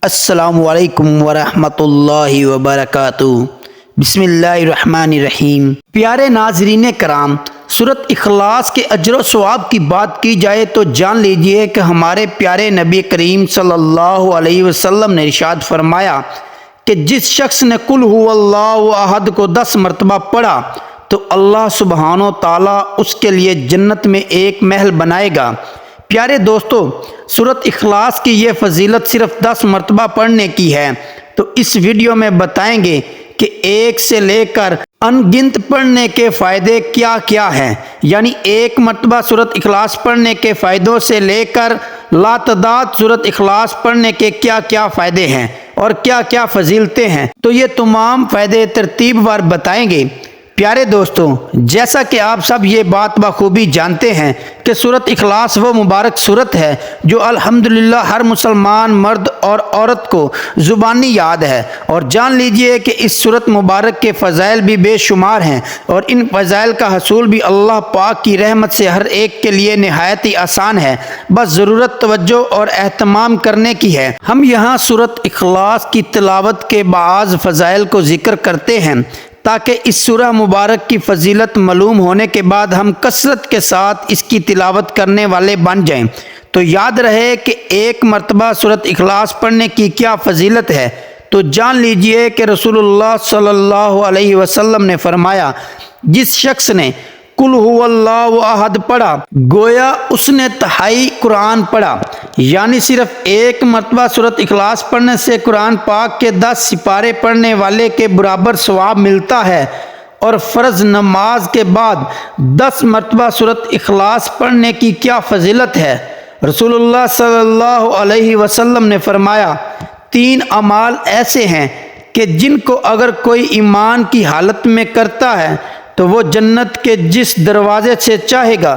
السلام علیکم ورحمۃ اللہ وبرکاتہ۔ بسم اللہ الرحمن الرحیم۔ پیارے ناظرین کرام، سورۃ اخلاص کے اجر و ثواب کی بات کی جائے تو جان لیجئے کہ ہمارے پیارے نبی کریم صلی اللہ علیہ وسلم نے ارشاد فرمایا کہ جس شخص نے قل هو اللہ احد کو 10 مرتبہ پڑھا تو اللہ سبحانہ و تعالیٰ اس کے لیے جنت میں ایک محل بنائے گا۔ پیارے دوستو، سورۃ اخلاص کی یہ فضیلت صرف 10 مرتبہ پڑھنے کی ہے، تو اس ویڈیو میں بتائیں گے کہ 1 سے لے کر ان گنت پڑھنے کے فائدے کیا کیا ہیں، یعنی 1 مرتبہ سورۃ اخلاص پڑھنے کے فائدوں سے لے کر لاتعداد سورۃ اخلاص پڑھنے کے کیا کیا فائدے ہیں اور کیا کیا فضیلتیں ہیں، تو یہ تمام فائدے ترتیب وار بتائیں گے۔ پیارے دوستوں، جیسا کہ آپ سب یہ بات بخوبی جانتے ہیں کہ سورۃ اخلاص وہ مبارک سورت ہے جو الحمدللہ ہر مسلمان مرد اور عورت کو زبانی یاد ہے، اور جان لیجئے کہ اس سورت مبارک کے فضائل بھی بے شمار ہیں، اور ان فضائل کا حصول بھی اللہ پاک کی رحمت سے ہر ایک کے لیے نہایت ہی آسان ہے، بس ضرورت توجہ اور اہتمام کرنے کی ہے۔ ہم یہاں سورۃ اخلاص کی تلاوت کے بعض فضائل کو ذکر کرتے ہیں تاکہ اس سورہ مبارک کی فضیلت معلوم ہونے کے بعد ہم کثرت کے ساتھ اس کی تلاوت کرنے والے بن جائیں۔ تو یاد رہے کہ 1 مرتبہ سورۃ اخلاص پڑھنے کی کیا فضیلت ہے، تو جان لیجئے کہ رسول اللہ صلی اللہ علیہ وسلم نے فرمایا، جس شخص نے قل هو اللہ احد پڑھا گویا اس نے تہائی قرآن پڑھا، یعنی صرف 1 مرتبہ سورۃ اخلاص پڑھنے سے قرآن پاک کے 10 سپارے پڑھنے والے کے برابر ثواب ملتا ہے، اور فرض نماز کے بعد 10 مرتبہ سورۃ اخلاص پڑھنے کی کیا فضیلت ہے۔ رسول اللہ صلی اللہ علیہ وسلم نے فرمایا، 3 اعمال ایسے ہیں کہ جن کو اگر کوئی ایمان کی حالت میں کرتا ہے تو وہ جنت کے جس دروازے سے چاہے گا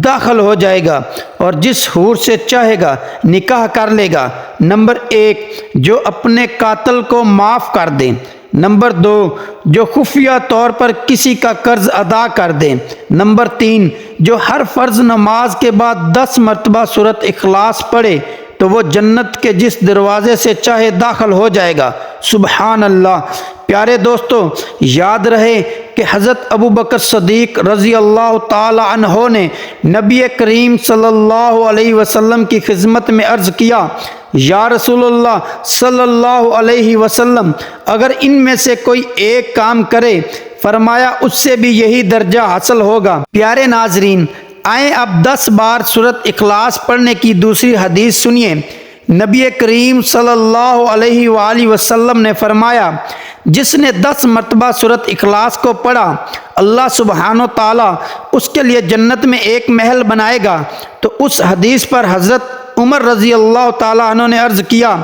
داخل ہو جائے گا، اور جس حور سے چاہے گا نکاح کر لے گا۔ نمبر 1، جو اپنے قاتل کو معاف کر دے۔ نمبر 2، جو خفیہ طور پر کسی کا قرض ادا کر دے۔ نمبر 3، جو ہر فرض نماز کے بعد 10 مرتبہ سورۃ اخلاص پڑھے تو وہ جنت کے جس دروازے سے چاہے داخل ہو جائے گا۔ سبحان اللہ۔ پیارے دوستو، یاد رہے کہ حضرت ابوبکر صدیق رضی اللہ تعالی عنہ نے نبی کریم صلی اللہ علیہ وسلم کی خدمت میں عرض کیا، یا رسول اللہ صلی اللہ علیہ وسلم، اگر ان میں سے کوئی ایک کام کرے، فرمایا اس سے بھی یہی درجہ حاصل ہوگا۔ پیارے ناظرین، آئیں اب 10 بار سورۃ اخلاص پڑھنے کی دوسری حدیث سنیے۔ نبی کریم صلی اللہ علیہ وآلہ وسلم نے فرمایا، جس نے 10 مرتبہ سورۃ اخلاص کو پڑھا اللہ سبحانہ و تعالیٰ اس کے لیے جنت میں ایک محل بنائے گا۔ تو اس حدیث پر حضرت عمر رضی اللہ تعالیٰ عنہ نے عرض کیا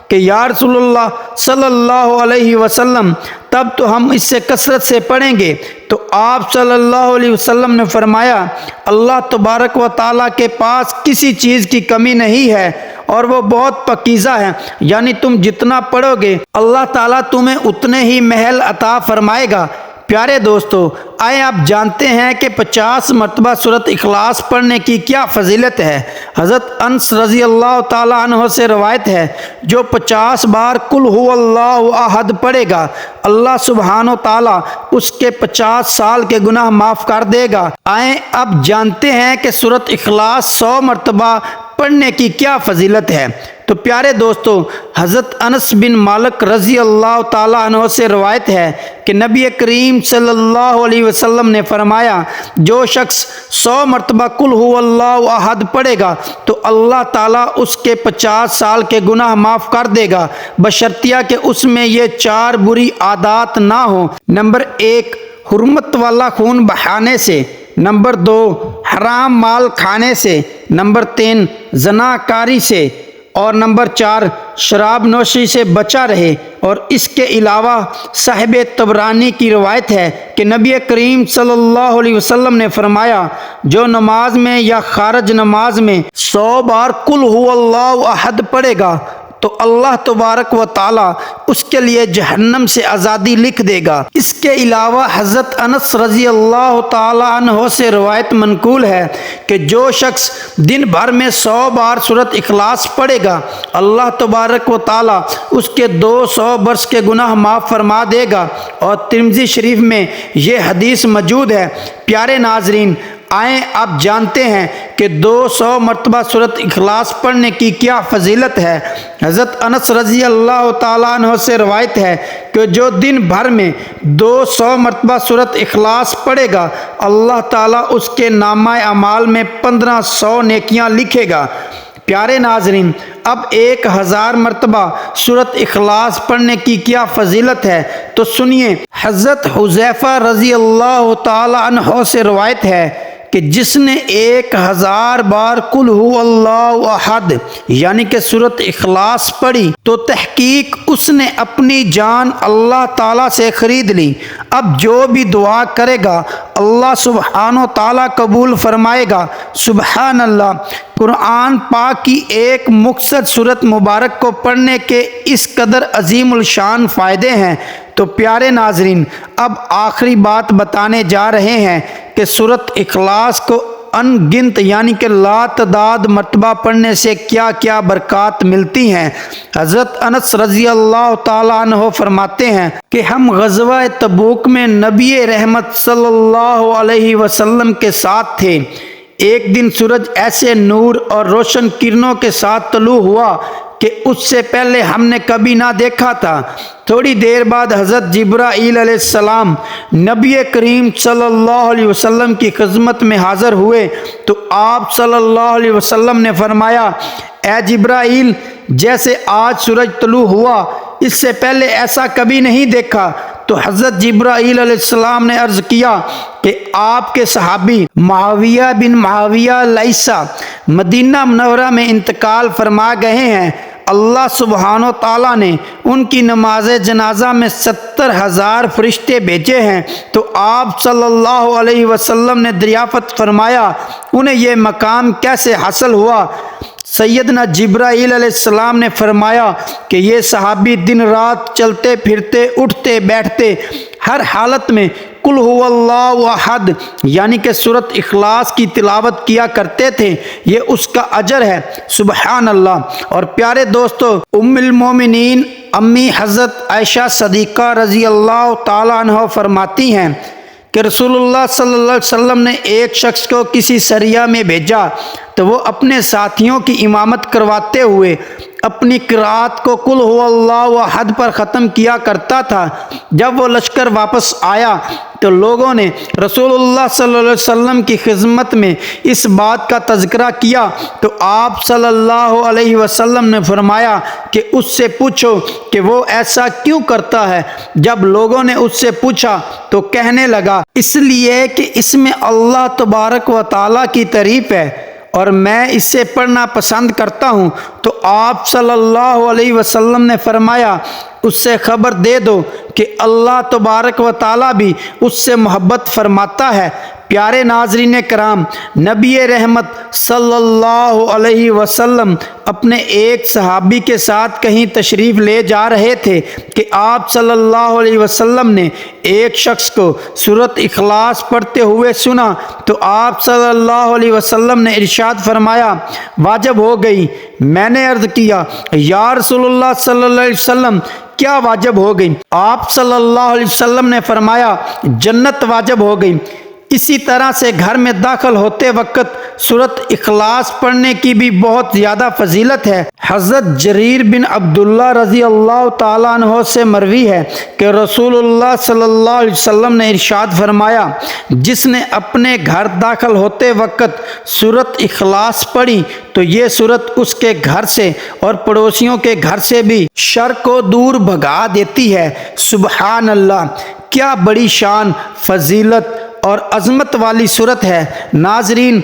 کہ یا رسول اللہ صلی اللہ علیہ وسلم، تب تو ہم اس سے کثرت سے پڑھیں گے۔ تو آپ صلی اللہ علیہ وسلم نے فرمایا، اللہ تبارک و تعالیٰ کے پاس کسی چیز کی کمی نہیں ہے، اور وہ بہت پاکیزہ ہے، یعنی تم جتنا پڑھو گے اللہ تعالیٰ تمہیں اتنے ہی محل عطا فرمائے گا۔ پیارے دوستو، آئے آپ جانتے ہیں کہ 50 مرتبہ سورۃ اخلاص پڑھنے کی کیا فضیلت ہے۔ حضرت انس رضی اللہ تعالیٰ عنہ سے روایت ہے، جو 50 بار قل هو اللہ احد پڑھے گا اللہ سبحانہ و تعالیٰ اس کے 50 سال کے گناہ معاف کر دے گا۔ آئیں اب جانتے ہیں کہ سورۃ اخلاص 100 مرتبہ پڑھنے کی کیا فضیلت ہے۔ تو پیارے دوستو، حضرت انس بن مالک رضی اللہ تعالیٰ عنہ سے روایت ہے کہ نبی کریم صلی اللہ علیہ وسلم نے فرمایا، جو شخص 100 مرتبہ قل هو اللہ احد پڑھے گا تو اللہ تعالیٰ اس کے 50 سال کے گناہ معاف کر دے گا، بشرطیہ کہ اس میں یہ 4 بری عادات نہ ہوں۔ نمبر 1، حرمت والا خون بہانے سے۔ نمبر 2، حرام مال کھانے سے۔ نمبر 3، زنا کاری سے۔ اور نمبر 4، شراب نوشی سے بچا رہے۔ اور اس کے علاوہ صاحب طبرانی کی روایت ہے کہ نبی کریم صلی اللہ علیہ وسلم نے فرمایا، جو نماز میں یا خارج نماز میں 100 بار قل هو اللہ احد پڑھے گا تو اللہ تبارک و تعالی اس کے لیے جہنم سے آزادی لکھ دے گا۔ اس کے علاوہ حضرت انس رضی اللہ تعالی عنہ سے روایت منقول ہے کہ جو شخص دن بھر میں 100 بار سورۃ اخلاص پڑھے گا، اللہ تبارک و تعالی اس کے 200 برس کے گناہ معاف فرما دے گا، اور ترمذی شریف میں یہ حدیث موجود ہے۔ پیارے ناظرین، آئیں آپ جانتے ہیں کہ 200 مرتبہ سورۃ اخلاص پڑھنے کی کیا فضیلت ہے۔ حضرت انس رضی اللہ تعالیٰ عنہ سے روایت ہے کہ جو دن بھر میں 200 مرتبہ سورۃ اخلاص پڑھے گا، اللہ تعالیٰ اس کے نامہ اعمال میں 1500 نیکیاں لکھے گا۔ پیارے ناظرین، اب 1000 مرتبہ سورۃ اخلاص پڑھنے کی کیا فضیلت ہے تو سنیے۔ حضرت حذیفہ رضی اللہ تعالی عنہ سے روایت ہے کہ جس نے 1000 بار قل هو اللہ احد یعنی کہ سورۃ اخلاص پڑھی تو تحقیق اس نے اپنی جان اللہ تعالیٰ سے خرید لی۔ اب جو بھی دعا کرے گا اللہ سبحانہ و تعالیٰ قبول فرمائے گا۔ سبحان اللہ۔ قرآن پاک کی ایک مختصر سورت مبارک کو پڑھنے کے اس قدر عظیم الشان فائدے ہیں۔ تو پیارے ناظرین، اب آخری بات بتانے جا رہے ہیں کہ سورۃ اخلاص کو ان گنت یعنی کہ لا تعداد مرتبہ پڑھنے سے کیا کیا برکات ملتی ہیں۔ حضرت انس رضی اللہ تعالیٰ عنہ فرماتے ہیں کہ ہم غزوہ تبوک میں نبی رحمت صلی اللہ علیہ وسلم کے ساتھ تھے۔ ایک دن سورج ایسے نور اور روشن کرنوں کے ساتھ طلوع ہوا کہ اس سے پہلے ہم نے کبھی نہ دیکھا تھا۔ تھوڑی دیر بعد حضرت جبرائیل علیہ السلام نبی کریم صلی اللہ علیہ وسلم کی خدمت میں حاضر ہوئے تو آپ صلی اللہ علیہ وسلم نے فرمایا، اے جبرائیل، جیسے آج سورج طلوع ہوا اس سے پہلے ایسا کبھی نہیں دیکھا۔ تو حضرت جبرائیل علیہ السلام نے عرض کیا کہ آپ کے صحابی معاویہ بن معاویہ لیثی مدینہ منورہ میں انتقال فرما گئے ہیں۔ اللہ سبحانہ و تعالیٰ نے ان کی نماز جنازہ میں 70,000 فرشتے بھیجے ہیں۔ تو آپ صلی اللہ علیہ وسلم نے دریافت فرمایا انہیں یہ مقام کیسے حاصل ہوا؟ سیدنا جبرائیل علیہ السلام نے فرمایا کہ یہ صحابی دن رات چلتے پھرتے اٹھتے بیٹھتے ہر حالت میں قل هو اللہ احد یعنی کہ سورۃ اخلاص کی تلاوت کیا کرتے تھے، یہ اس کا اجر ہے۔ سبحان اللہ۔ اور پیارے دوستو، ام المومنین امی حضرت عائشہ صدیقہ رضی اللہ تعالی عنہ فرماتی ہیں کہ رسول اللہ صلی اللہ علیہ وسلم نے ایک شخص کو کسی سریہ میں بھیجا تو وہ اپنے ساتھیوں کی امامت کرواتے ہوئے اپنی قرات کو قل هو اللہ احد پر ختم کیا کرتا تھا۔ جب وہ لشکر واپس آیا تو لوگوں نے رسول اللہ صلی اللہ علیہ وسلم کی خدمت میں اس بات کا تذکرہ کیا تو آپ صلی اللہ علیہ وسلم نے فرمایا کہ اس سے پوچھو کہ وہ ایسا کیوں کرتا ہے۔ جب لوگوں نے اس سے پوچھا تو کہنے لگا، اس لیے کہ اس میں اللہ تبارک و تعالیٰ کی تعریف ہے اور میں اسے پڑھنا پسند کرتا ہوں۔ تو آپ صلی اللہ علیہ وسلم نے فرمایا، اس سے خبر دے دو کہ اللہ تبارک و تعالیٰ بھی اس سے محبت فرماتا ہے۔ پیارے ناظرین کرام، نبی رحمت صلی اللہ علیہ وسلم اپنے ایک صحابی کے ساتھ کہیں تشریف لے جا رہے تھے کہ آپ صلی اللہ علیہ وسلم نے ایک شخص کو سورۃ اخلاص پڑھتے ہوئے سنا تو آپ صلی اللہ علیہ وسلم نے ارشاد فرمایا، واجب ہو گئی۔ میں نے عرض کیا، یا رسول اللہ صلی اللہ علیہ وسلم کیا واجب ہو گئی؟ آپ صلی اللہ علیہ وسلم نے فرمایا، جنت واجب ہو گئی۔ اسی طرح سے گھر میں داخل ہوتے وقت سورۃ اخلاص پڑھنے کی بھی بہت زیادہ فضیلت ہے۔ حضرت جریر بن عبداللہ رضی اللہ تعالیٰ عنہ سے مروی ہے کہ رسول اللہ صلی اللہ علیہ وسلم نے ارشاد فرمایا، جس نے اپنے گھر داخل ہوتے وقت سورۃ اخلاص پڑھی تو یہ سورت اس کے گھر سے اور پڑوسیوں کے گھر سے بھی شر کو دور بھگا دیتی ہے۔ سبحان اللہ، کیا بڑی شان، فضیلت اور عظمت والی صورت ہے۔ ناظرین،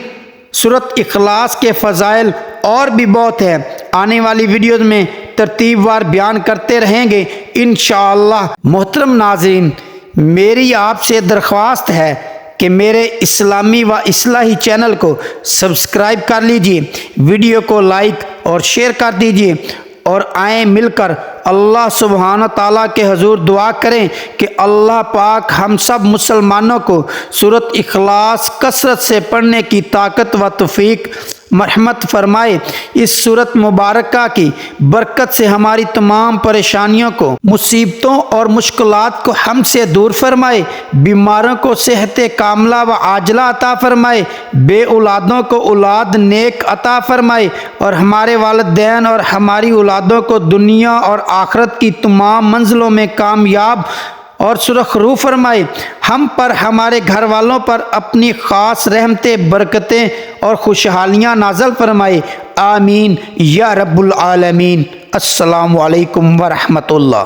سورۃ اخلاص کے فضائل اور بھی بہت ہے، آنے والی ویڈیوز میں ترتیب وار بیان کرتے رہیں گے انشاءاللہ۔ محترم ناظرین، میری آپ سے درخواست ہے کہ میرے اسلامی و اصلاحی چینل کو سبسکرائب کر لیجئے، ویڈیو کو لائک اور شیئر کر دیجئے اور آئیں مل کر اللہ سبحانہ تعالیٰ کے حضور دعا کریں کہ اللہ پاک ہم سب مسلمانوں کو سورۃ اخلاص کثرت سے پڑھنے کی طاقت و توفیق مرحمت فرمائے۔ اس سورت مبارکہ کی برکت سے ہماری تمام پریشانیوں کو، مصیبتوں اور مشکلات کو ہم سے دور فرمائے، بیماروں کو صحت کاملہ و عاجلہ عطا فرمائے، بے اولادوں کو اولاد نیک عطا فرمائے، اور ہمارے والدین اور ہماری اولادوں کو دنیا اور آخرت کی تمام منزلوں میں کامیاب اور سرخ رو فرمائے۔ ہم پر، ہمارے گھر والوں پر اپنی خاص رحمتیں، برکتیں اور خوشحالیاں نازل فرمائے، آمین یا رب العالمین۔ السلام علیکم ورحمۃ اللہ۔